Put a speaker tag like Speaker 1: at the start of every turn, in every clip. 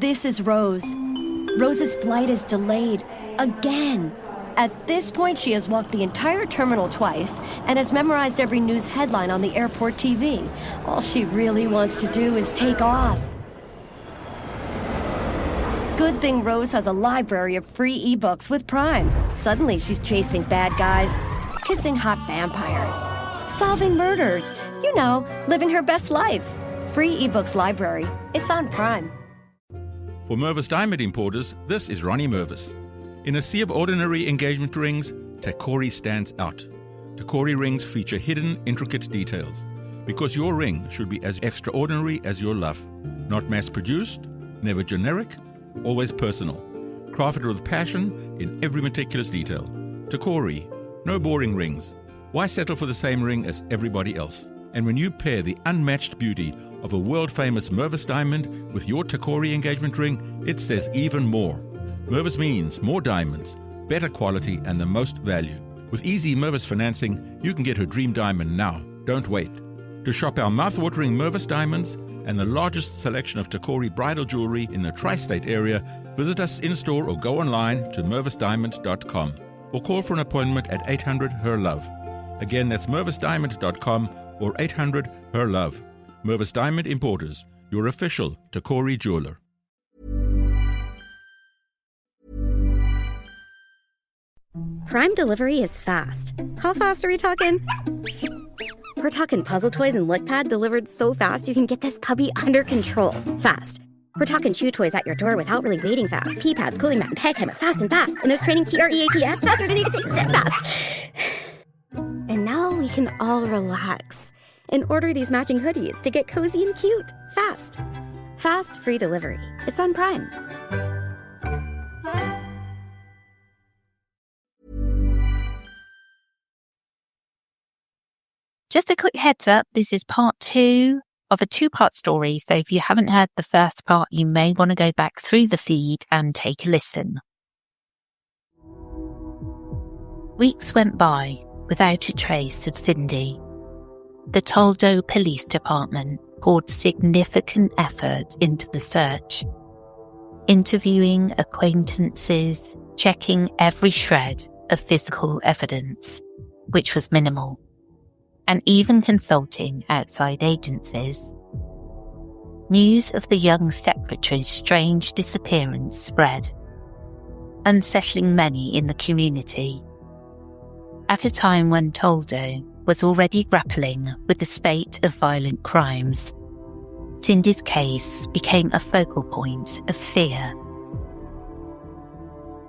Speaker 1: This is Rose. Rose's flight is delayed. Again. At this point, she has walked the entire terminal twice and has memorized every news headline on the airport TV. All she really wants to do is take off. Good thing Rose has a library of free ebooks with Prime. Suddenly, she's chasing bad guys, kissing hot vampires, solving murders. You know, living her best life. Free ebooks library. It's on Prime.
Speaker 2: For Mervis Diamond Importers, this is Ronnie Mervis. In a sea of ordinary engagement rings, Takori stands out. Takori rings feature hidden, intricate details. Because your ring should be as extraordinary as your love. Not mass-produced, never generic, always personal. Crafted with passion in every meticulous detail. Takori, no boring rings. Why settle for the same ring as everybody else? And when you pair the unmatched beauty of a world-famous Mervis diamond with your Takori engagement ring, it says even more. Mervis means more diamonds, better quality, and the most value. With easy Mervis financing, you can get her dream diamond now. Don't wait. To shop our mouth-watering Mervis diamonds and the largest selection of Takori bridal jewelry in the tri-state area, visit us in-store or go online to mervisdiamond.com or call for an appointment at 800-HER-LOVE. Again, that's mervisdiamond.com or 800-HER-LOVE. Mervis Diamond Importers, your official Takori jeweler.
Speaker 3: Prime delivery is fast. How fast are we talking? We're talking puzzle toys and LickPad delivered so fast you can get this puppy under control fast. We're talking chew toys at your door without really waiting fast. Pee pads, cooling mat, and peg hammer fast and fast. And there's training TREATS faster than you can say sit fast. And now we can all relax and order these matching hoodies to get cozy and cute fast. Fast, free delivery. It's on Prime.
Speaker 4: Just a quick heads up, this is part 2 of a 2-part story, so if you haven't heard the first part, you may want to go back through the feed and take a listen. Weeks went by without a trace of Cindy. The Toldo Police Department poured significant effort into the search, interviewing acquaintances, checking every shred of physical evidence, which was minimal, and even consulting outside agencies. News of the young secretary's strange disappearance spread, unsettling many in the community. At a time when Toldo was already grappling with the spate of violent crimes, Cindy's case became a focal point of fear.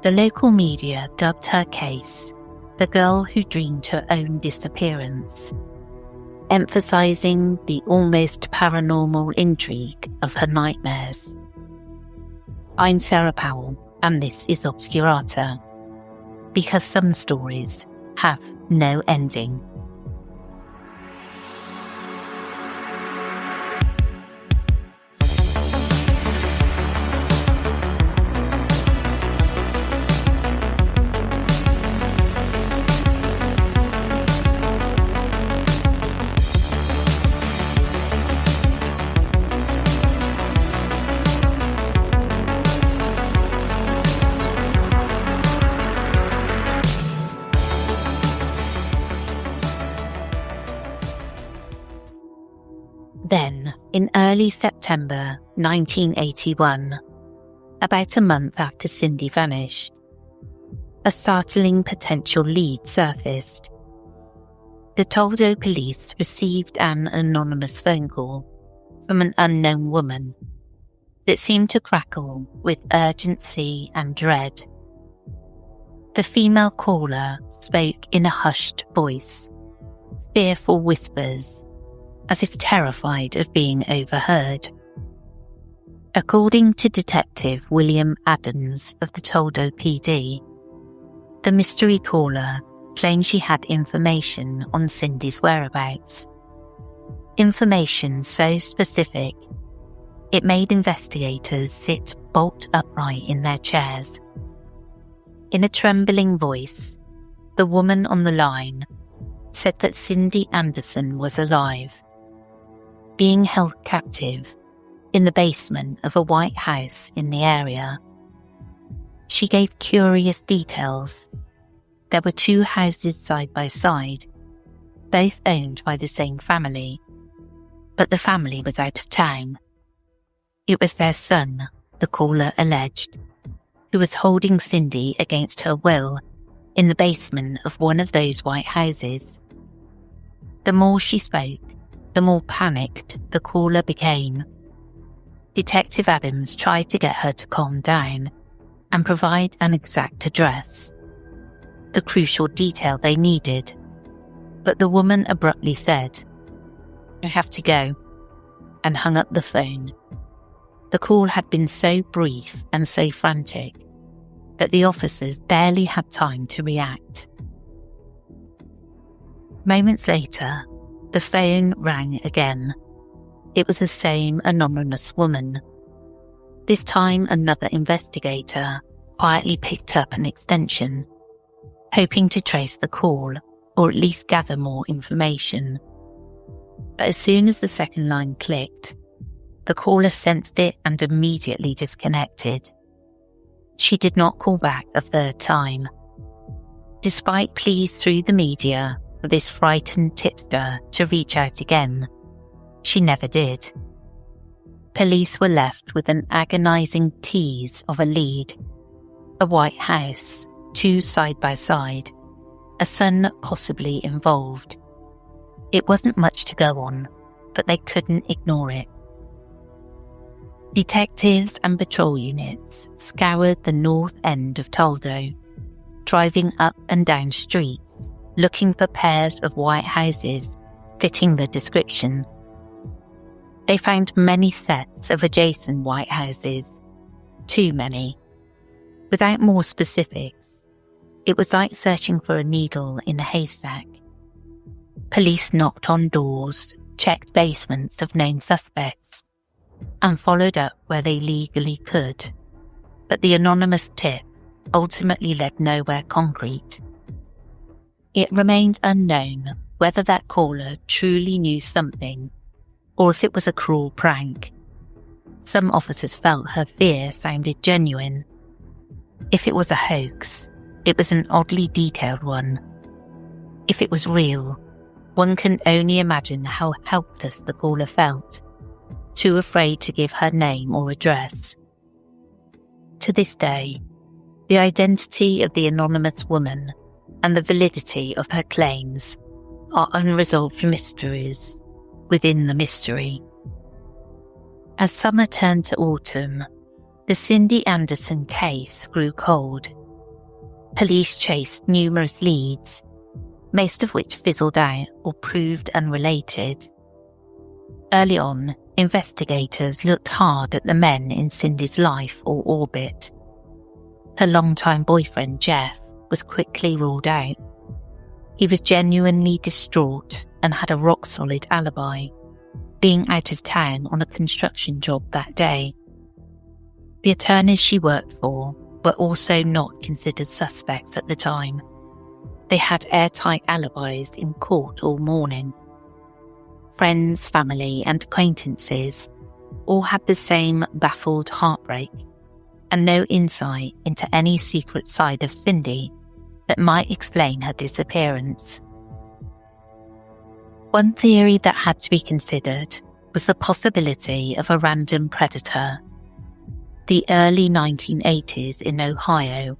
Speaker 4: The local media dubbed her case the girl who dreamed her own disappearance, emphasizing the almost paranormal intrigue of her nightmares. I'm Sarah Powell, and this is Obscurata, because some stories have no ending. Then, in early September 1981, about a month after Cindy vanished, a startling potential lead surfaced. The Toldo police received an anonymous phone call from an unknown woman that seemed to crackle with urgency and dread. The female caller spoke in a hushed voice, fearful whispers, as if terrified of being overheard. According to Detective William Adams of the Toldo PD, the mystery caller claimed she had information on Cindy's whereabouts. Information so specific, it made investigators sit bolt upright in their chairs. In a trembling voice, the woman on the line said that Cindy Anderson was alive, being held captive in the basement of a white house in the area. She gave curious details. There were 2 houses side by side, both owned by the same family, but the family was out of town. It was their son, the caller alleged, who was holding Cindy against her will in the basement of one of those white houses. The more she spoke, the more panicked the caller became. Detective Adams tried to get her to calm down and provide an exact address, the crucial detail they needed, but the woman abruptly said, "I have to go," and hung up the phone. The call had been so brief and so frantic that the officers barely had time to react. Moments later, the phone rang again. It was the same anonymous woman. This time another investigator quietly picked up an extension, hoping to trace the call or at least gather more information. But as soon as the second line clicked, the caller sensed it and immediately disconnected. She did not call back a third time. Despite pleas through the media for this frightened tipster to reach out again, she never did. Police were left with an agonizing tease of a lead: a white house, 2 side by side, a son possibly involved. It wasn't much to go on, but they couldn't ignore it. Detectives and patrol units scoured the north end of Toldo, driving up and down streets, looking for pairs of white houses fitting the description. They found many sets of adjacent white houses, too many. Without more specifics, it was like searching for a needle in a haystack. Police knocked on doors, checked basements of known suspects, and followed up where they legally could, but the anonymous tip ultimately led nowhere concrete. It remained unknown whether that caller truly knew something or if it was a cruel prank. Some officers felt her fear sounded genuine. If it was a hoax, it was an oddly detailed one. If it was real, one can only imagine how helpless the caller felt, too afraid to give her name or address. To this day, the identity of the anonymous woman and the validity of her claims are unresolved mysteries within the mystery. As summer turned to autumn, the Cindy Anderson case grew cold. Police chased numerous leads, most of which fizzled out or proved unrelated. Early on, investigators looked hard at the men in Cindy's life or orbit. Her longtime boyfriend, Jeff, was quickly ruled out. He was genuinely distraught and had a rock-solid alibi, being out of town on a construction job that day. The attorneys she worked for were also not considered suspects at the time. They had airtight alibis in court all morning. Friends, family, and acquaintances all had the same baffled heartbreak and no insight into any secret side of Cindy that might explain her disappearance. One theory that had to be considered was the possibility of a random predator. The early 1980s in Ohio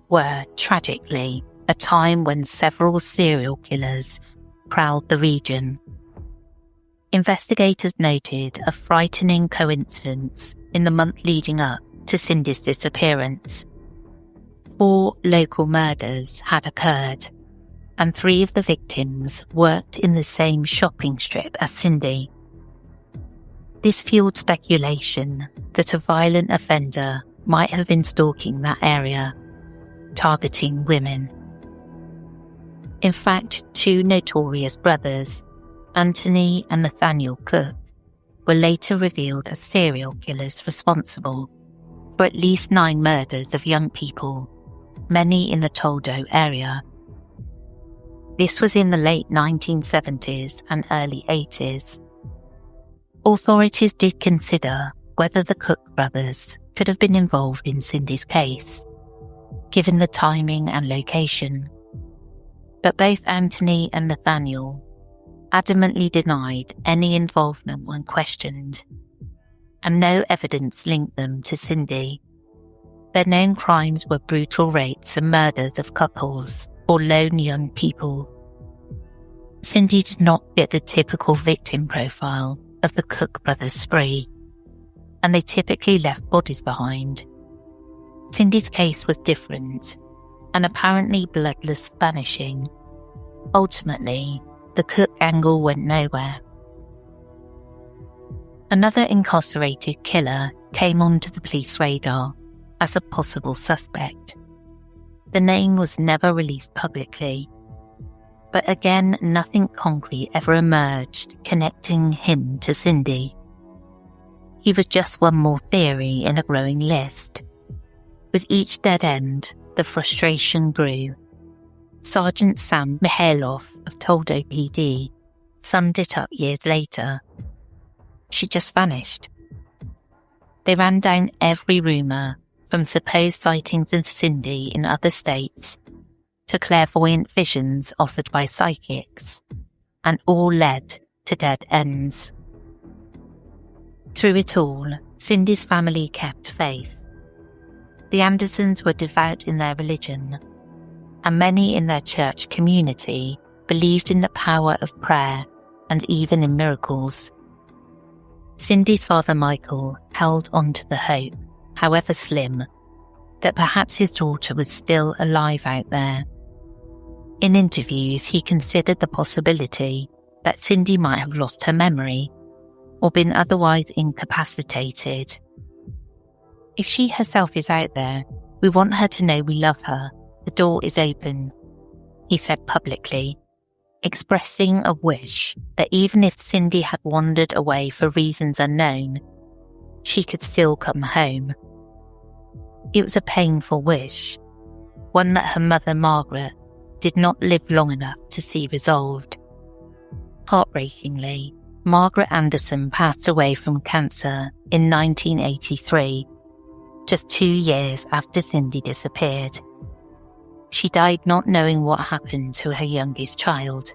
Speaker 4: were, tragically, a time when several serial killers prowled the region. Investigators noted a frightening coincidence in the month leading up to Cindy's disappearance. 4 local murders had occurred, and 3 of the victims worked in the same shopping strip as Cindy. This fueled speculation that a violent offender might have been stalking that area, targeting women. In fact, 2 notorious brothers, Anthony and Nathaniel Cook, were later revealed as serial killers responsible for at least 9 murders of young people, many in the Toldo area. This was in the late 1970s and early 80s. Authorities did consider whether the Cook brothers could have been involved in Cindy's case, given the timing and location. But both Anthony and Nathaniel adamantly denied any involvement when questioned, and no evidence linked them to Cindy. Their known crimes were brutal rapes and murders of couples or lone young people. Cindy did not fit the typical victim profile of the Cook brothers' spree, and they typically left bodies behind. Cindy's case was different, an apparently bloodless vanishing. Ultimately, the Cook angle went nowhere. Another incarcerated killer came onto the police radar as a possible suspect. The name was never released publicly, but again, nothing concrete ever emerged connecting him to Cindy. He was just one more theory in a growing list. With each dead end, the frustration grew. Sergeant Sam Mihailoff of Toledo PD summed it up years later. She just vanished. They ran down every rumour, from supposed sightings of Cindy in other states to clairvoyant visions offered by psychics, and all led to dead ends. Through it all, Cindy's family kept faith. The Andersons were devout in their religion, and many in their church community believed in the power of prayer and even in miracles. Cindy's father Michael held on to the hope, however slim, that perhaps his daughter was still alive out there. In interviews, he considered the possibility that Cindy might have lost her memory or been otherwise incapacitated. If she herself is out there, we want her to know we love her. The door is open, he said publicly, expressing a wish that even if Cindy had wandered away for reasons unknown, she could still come home. It was a painful wish, one that her mother Margaret did not live long enough to see resolved. Heartbreakingly, Margaret Anderson passed away from cancer in 1983, just 2 years after Cindy disappeared. She died not knowing what happened to her youngest child.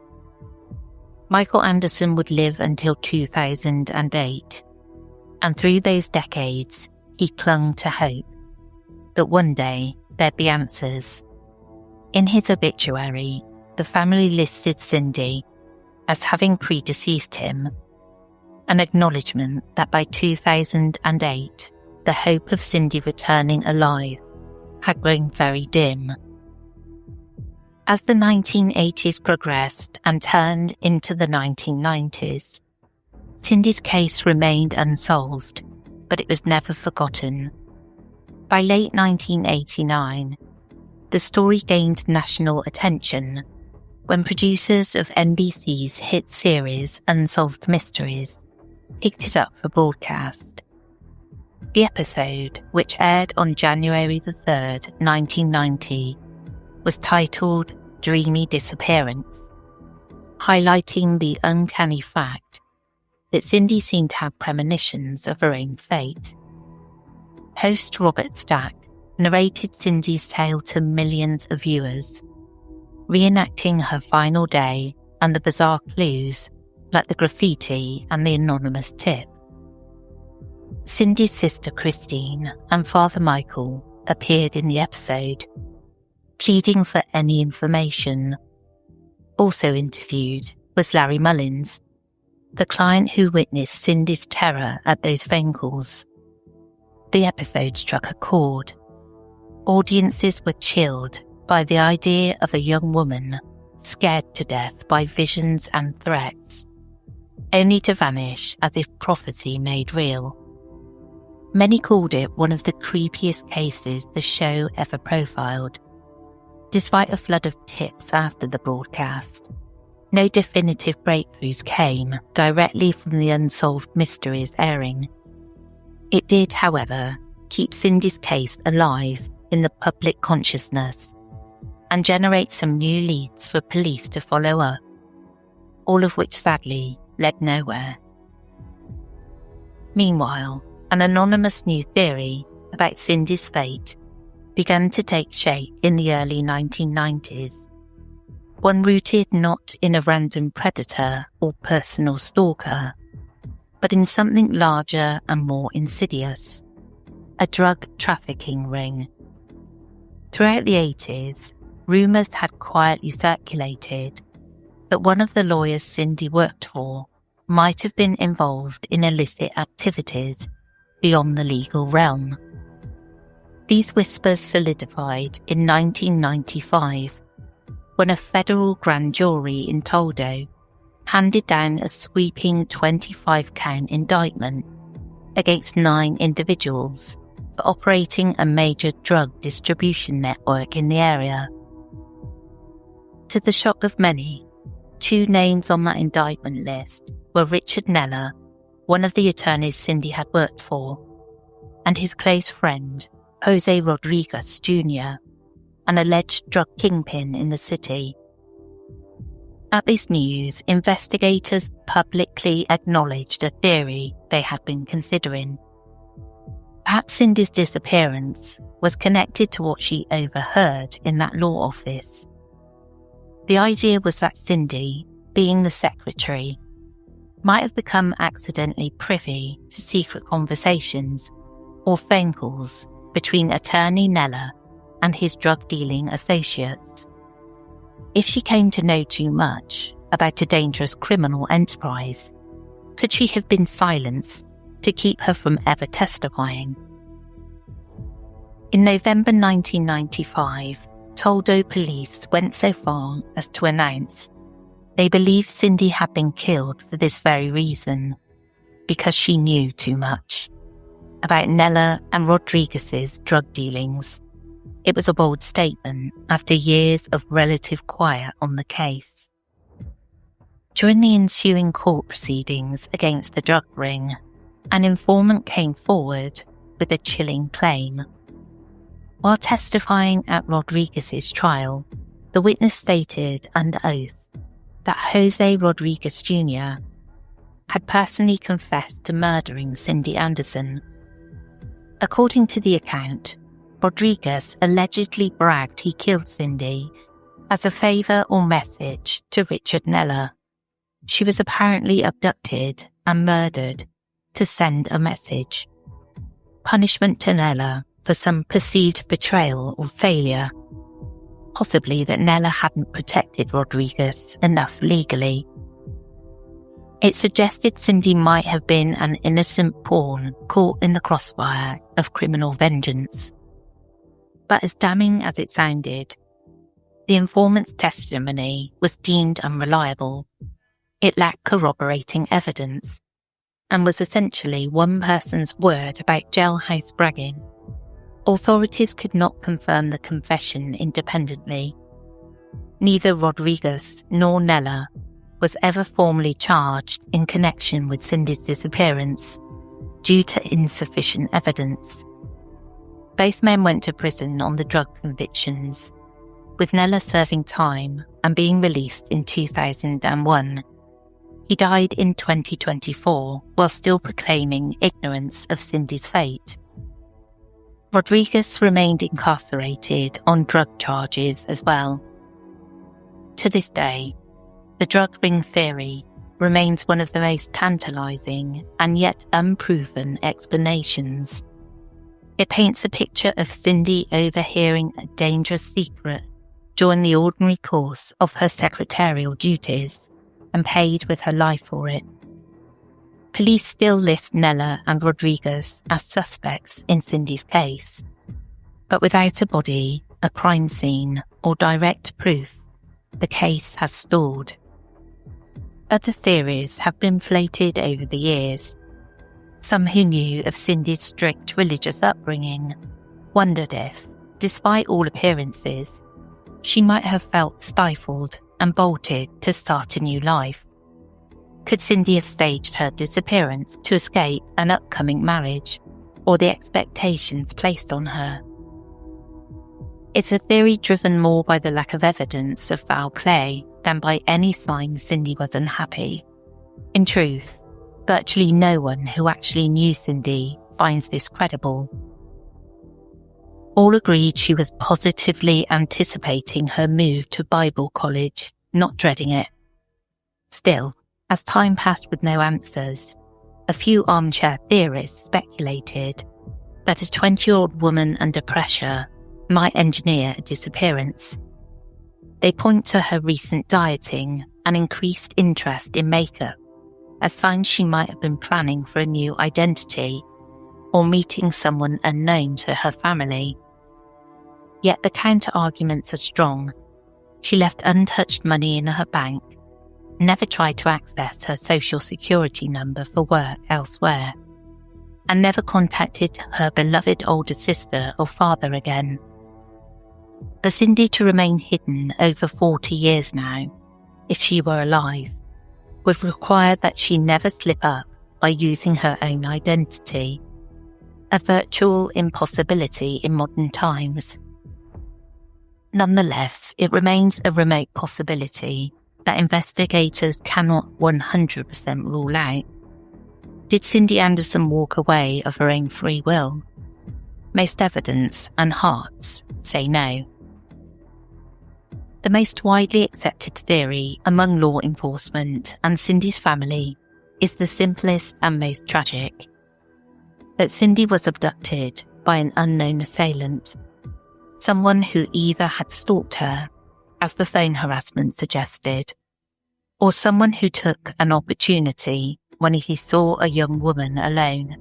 Speaker 4: Michael Anderson would live until 2008, and through those decades, he clung to hope that one day there'd be answers. In his obituary, the family listed Cindy as having predeceased him, an acknowledgement that by 2008, the hope of Cindy returning alive had grown very dim. As the 1980s progressed and turned into the 1990s, Cindy's case remained unsolved, but it was never forgotten. By late 1989, the story gained national attention when producers of NBC's hit series Unsolved Mysteries picked it up for broadcast. The episode, which aired on January the 3rd, 1990, was titled Dreamy Disappearance, highlighting the uncanny fact that Cindy seemed to have premonitions of her own fate. Host Robert Stack narrated Cindy's tale to millions of viewers, reenacting her final day and the bizarre clues like the graffiti and the anonymous tip. Cindy's sister Christine and father Michael appeared in the episode, pleading for any information. Also interviewed was Larry Mullins, the client who witnessed Cindy's terror at those phone calls. The episode struck a chord. Audiences were chilled by the idea of a young woman scared to death by visions and threats, only to vanish as if prophecy made real. Many called it one of the creepiest cases the show ever profiled. Despite a flood of tips after the broadcast, no definitive breakthroughs came directly from the Unsolved Mysteries airing. It did, however, keep Cindy's case alive in the public consciousness and generate some new leads for police to follow up, all of which sadly led nowhere. Meanwhile, an anonymous new theory about Cindy's fate began to take shape in the early 1990s. One rooted not in a random predator or personal stalker, but in something larger and more insidious, a drug trafficking ring. Throughout the 80s, rumours had quietly circulated that one of the lawyers Cindy worked for might have been involved in illicit activities beyond the legal realm. These whispers solidified in 1995 when a federal grand jury in Toledo handed down a sweeping 25-count indictment against 9 individuals for operating a major drug distribution network in the area. To the shock of many, 2 names on that indictment list were Richard Neller, one of the attorneys Cindy had worked for, and his close friend, Jose Rodriguez Jr., an alleged drug kingpin in the city. At this news, investigators publicly acknowledged a theory they had been considering. Perhaps Cindy's disappearance was connected to what she overheard in that law office. The idea was that Cindy, being the secretary, might have become accidentally privy to secret conversations or phone calls between attorney Neller and his drug-dealing associates. If she came to know too much about a dangerous criminal enterprise, could she have been silenced to keep her from ever testifying? In November 1995, Toledo police went so far as to announce they believed Cindy had been killed for this very reason, because she knew too much about Neller and Rodriguez's drug dealings. It was a bold statement after years of relative quiet on the case. During the ensuing court proceedings against the drug ring, an informant came forward with a chilling claim. While testifying at Rodriguez's trial, the witness stated under oath that Jose Rodriguez Jr. had personally confessed to murdering Cindy Anderson. According to the account, Rodriguez allegedly bragged he killed Cindy as a favour or message to Richard Neller. She was apparently abducted and murdered to send a message. Punishment to Neller for some perceived betrayal or failure. Possibly that Neller hadn't protected Rodriguez enough legally. It suggested Cindy might have been an innocent pawn caught in the crossfire of criminal vengeance. But as damning as it sounded, the informant's testimony was deemed unreliable. It lacked corroborating evidence and was essentially one person's word about jailhouse bragging. Authorities could not confirm the confession independently. Neither Rodriguez nor Neller was ever formally charged in connection with Cindy's disappearance due to insufficient evidence. Both men went to prison on the drug convictions, with Neller serving time and being released in 2001. He died in 2024 while still proclaiming ignorance of Cindy's fate. Rodriguez remained incarcerated on drug charges as well. To this day, the drug ring theory remains one of the most tantalizing and yet unproven explanations. It paints a picture of Cindy overhearing a dangerous secret during the ordinary course of her secretarial duties and paid with her life for it. Police still list Neller and Rodriguez as suspects in Cindy's case, but without a body, a crime scene, or direct proof, the case has stalled. Other theories have been floated over the years. Some who knew of Cindy's strict religious upbringing wondered if, despite all appearances, she might have felt stifled and bolted to start a new life. Could Cindy have staged her disappearance to escape an upcoming marriage or the expectations placed on her? It's a theory driven more by the lack of evidence of foul play than by any sign Cindy was unhappy. In truth, virtually no one who actually knew Cindy finds this credible. All agreed she was positively anticipating her move to Bible college, not dreading it. Still, as time passed with no answers, a few armchair theorists speculated that a 20-year-old woman under pressure might engineer a disappearance. They point to her recent dieting and increased interest in makeup as signs she might have been planning for a new identity or meeting someone unknown to her family. Yet the counter-arguments are strong. She left untouched money in her bank, never tried to access her social security number for work elsewhere, and never contacted her beloved older sister or father again. For Cindy to remain hidden over 40 years now, if she were alive, would require that she never slip up by using her own identity, a virtual impossibility in modern times. Nonetheless, it remains a remote possibility that investigators cannot 100% rule out. Did Cindy Anderson walk away of her own free will? Most evidence and hearts say no. The most widely accepted theory among law enforcement and Cindy's family is the simplest and most tragic: that Cindy was abducted by an unknown assailant, someone who either had stalked her, as the phone harassment suggested, or someone who took an opportunity when he saw a young woman alone.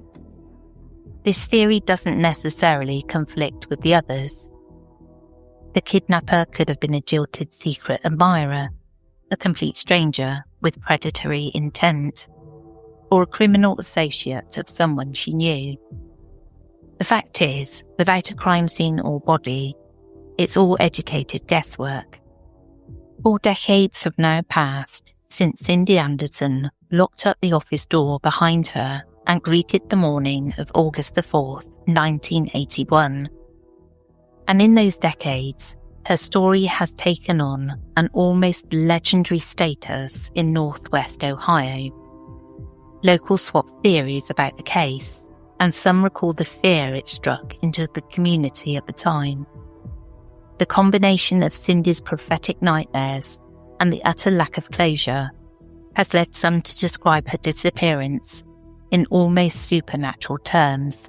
Speaker 4: This theory doesn't necessarily conflict with the others. The kidnapper could have been a jilted secret admirer, a complete stranger with predatory intent, or a criminal associate of someone she knew. The fact is, without a crime scene or body, it's all educated guesswork. 4 decades have now passed since Cindy Anderson locked up the office door behind her and greeted the morning of August the 4th, 1981. And in those decades, her story has taken on an almost legendary status in Northwest Ohio. Locals swap theories about the case, and some recall the fear it struck into the community at the time. The combination of Cindy's prophetic nightmares and the utter lack of closure has led some to describe her disappearance in almost supernatural terms.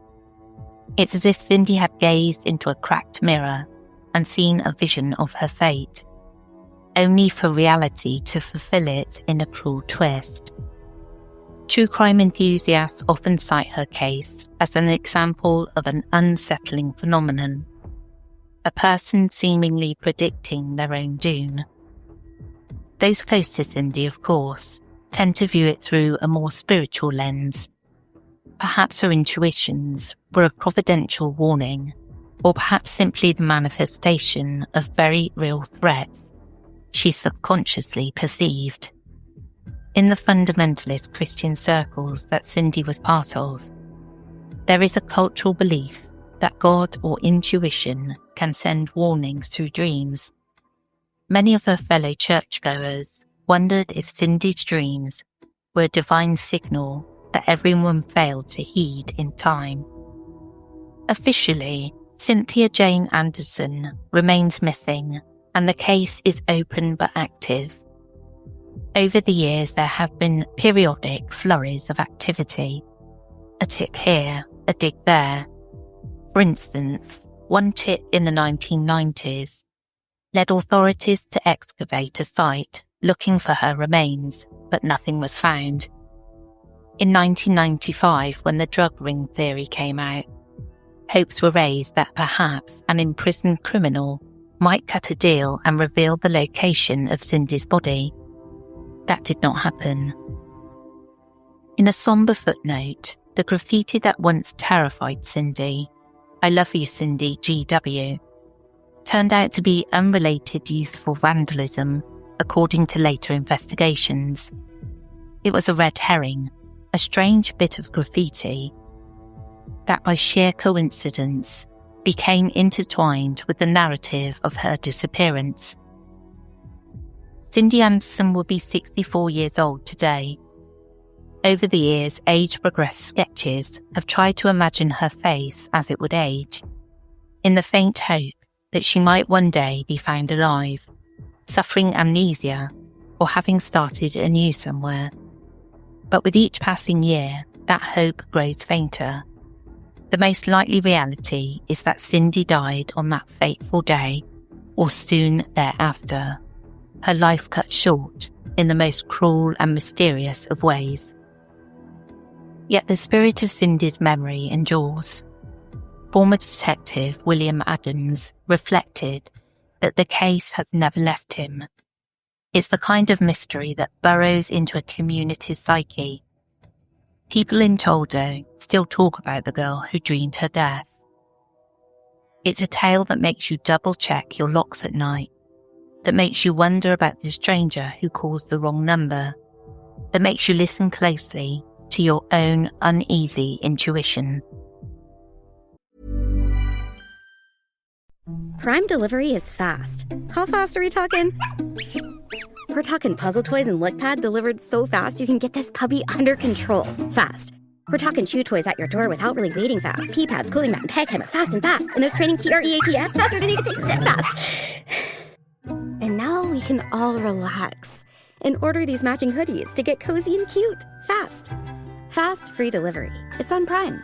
Speaker 4: It's as if Cindy had gazed into a cracked mirror and seen a vision of her fate, only for reality to fulfill it in a cruel twist. True crime enthusiasts often cite her case as an example of an unsettling phenomenon, a person seemingly predicting their own doom. Those close to Cindy, of course, tend to view it through a more spiritual lens. Perhaps her intuitions were a providential warning, or perhaps simply the manifestation of very real threats she subconsciously perceived. In the fundamentalist Christian circles that Cindy was part of, there is a cultural belief that God or intuition can send warnings through dreams. Many of her fellow churchgoers wondered if Cindy's dreams were a divine signal that everyone failed to heed in time. Officially, Cynthia Jane Anderson remains missing, and the case is open but active. Over the years, there have been periodic flurries of activity. A tip here, a dig there. For instance, one tip in the 1990s led authorities to excavate a site looking for her remains, but nothing was found. In 1995, when the drug ring theory came out, hopes were raised that perhaps an imprisoned criminal might cut a deal and reveal the location of Cindy's body. That did not happen. In a somber footnote, the graffiti that once terrified Cindy, "I love you, Cindy, GW," turned out to be unrelated youthful vandalism, according to later investigations. It was a red herring, a strange bit of graffiti that by sheer coincidence became intertwined with the narrative of her disappearance. Cindy Anderson will be 64 years old today. Over the years, age-progressed sketches have tried to imagine her face as it would age, in the faint hope that she might one day be found alive, suffering amnesia, or having started anew somewhere. But with each passing year, that hope grows fainter. The most likely reality is that Cindy died on that fateful day, or soon thereafter, her life cut short in the most cruel and mysterious of ways. Yet the spirit of Cindy's memory endures. Former Detective William Adams reflected that the case has never left him. It's the kind of mystery that burrows into a community's psyche. People in Toldo still talk about the girl who dreamed her death. It's a tale that makes you double-check your locks at night, that makes you wonder about the stranger who calls the wrong number, that makes you listen closely to your own uneasy intuition.
Speaker 3: Prime delivery is fast. How fast are we talking? We're talking puzzle toys and lick pad delivered so fast you can get this puppy under control fast. We're talking chew toys at your door without really waiting fast. Pee pads, cooling mat, and peg hammer fast and fast. And there's training TREATS faster than you can say sit fast. And now we can all relax and order these matching hoodies to get cozy and cute fast. Fast, free delivery. It's on Prime.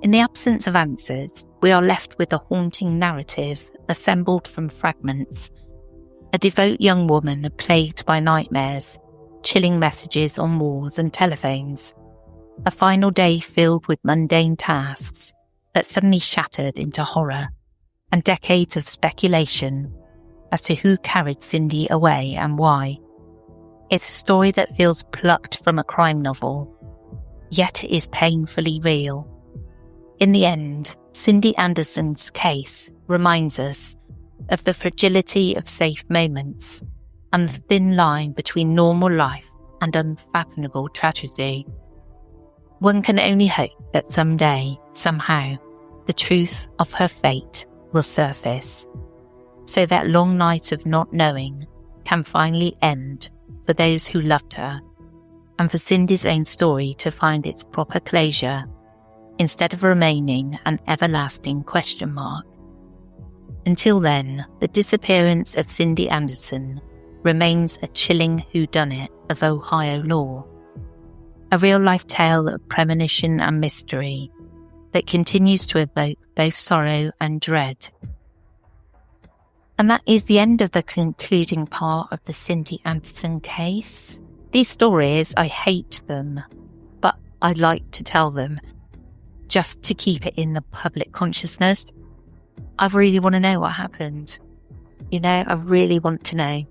Speaker 4: In the absence of answers, we are left with a haunting narrative assembled from fragments. A devout young woman plagued by nightmares, chilling messages on walls and telephones. A final day filled with mundane tasks that suddenly shattered into horror, and decades of speculation as to who carried Cindy away and why. It's a story that feels plucked from a crime novel, yet is painfully real. In the end, Cindy Anderson's case reminds us of the fragility of safe moments and the thin line between normal life and unfathomable tragedy. One can only hope that someday, somehow, the truth of her fate will surface, so that long night of not knowing can finally end for those who loved her, and for Cindy's own story to find its proper closure, instead of remaining an everlasting question mark. Until then, the disappearance of Cindy Anderson remains a chilling whodunit of Ohio law, a real-life tale of premonition and mystery that continues to evoke both sorrow and dread. And that is the end of the concluding part of the Cindy Anderson case. These stories, I hate them, but I like to tell them just to keep it in the public consciousness. I really want to know what happened. I really want to know.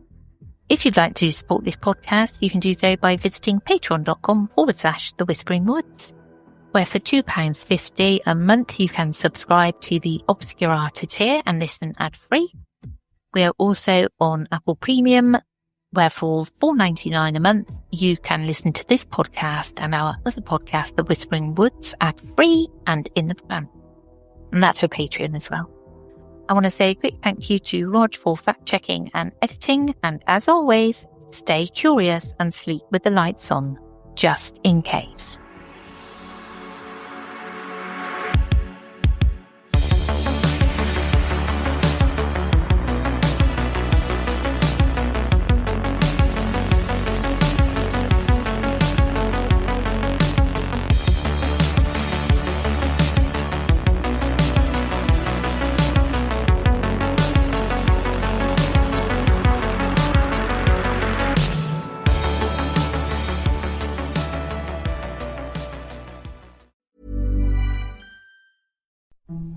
Speaker 4: If you'd like to support this podcast, you can do so by visiting patreon.com/The Whispering Woods, where for £2.50 a month you can subscribe to the Obscurata tier and listen ad-free. We are also on Apple Premium, where for $4.99 a month you can listen to this podcast and our other podcast, The Whispering Woods, ad-free and in advance. And that's for Patreon as well. I want to say a quick thank you to Rog for fact-checking and editing, and as always, stay curious and sleep with the lights on, just in case.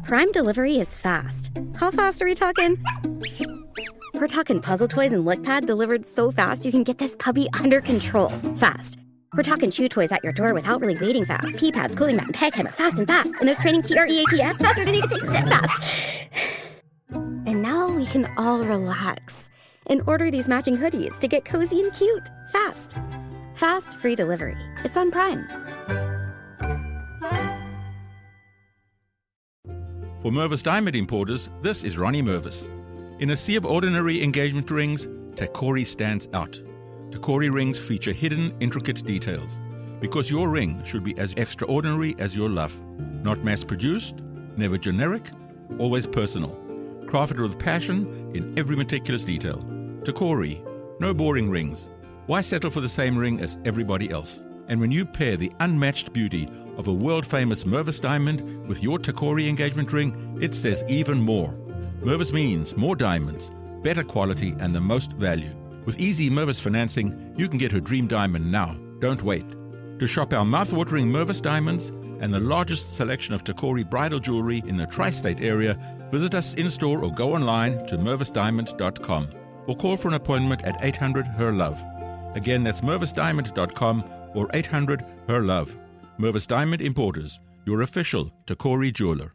Speaker 3: Prime delivery is fast. How fast are we talking? We're talking puzzle toys and lick pad delivered so fast you can get this puppy under control fast. We're talking chew toys at your door without really waiting fast. Pee pads, cooling mat, and peg hammer fast and fast. And there's training TREATS faster than you can say sit fast. And now we can all relax and order these matching hoodies to get cozy and cute fast. Fast, free delivery. It's on Prime.
Speaker 2: For Mervis Diamond Importers, this is Ronnie Mervis. In a sea of ordinary engagement rings, Takori stands out. Takori rings feature hidden, intricate details, because your ring should be as extraordinary as your love. Not mass-produced, never generic, always personal. Crafted with passion in every meticulous detail. Takori, no boring rings. Why settle for the same ring as everybody else? And when you pair the unmatched beauty of a world-famous Mervis diamond with your Takori engagement ring, it says even more. Mervis means more diamonds, better quality, and the most value. With easy Mervis financing, you can get her dream diamond now. Don't wait. To shop our mouth-watering Mervis diamonds and the largest selection of Takori bridal jewelry in the tri-state area, visit us in-store or go online to mervisdiamond.com or call for an appointment at 800-HER-LOVE. Again, that's mervisdiamond.com or 800-HER-LOVE. Mervis Diamond Importers, your official Takori jeweler.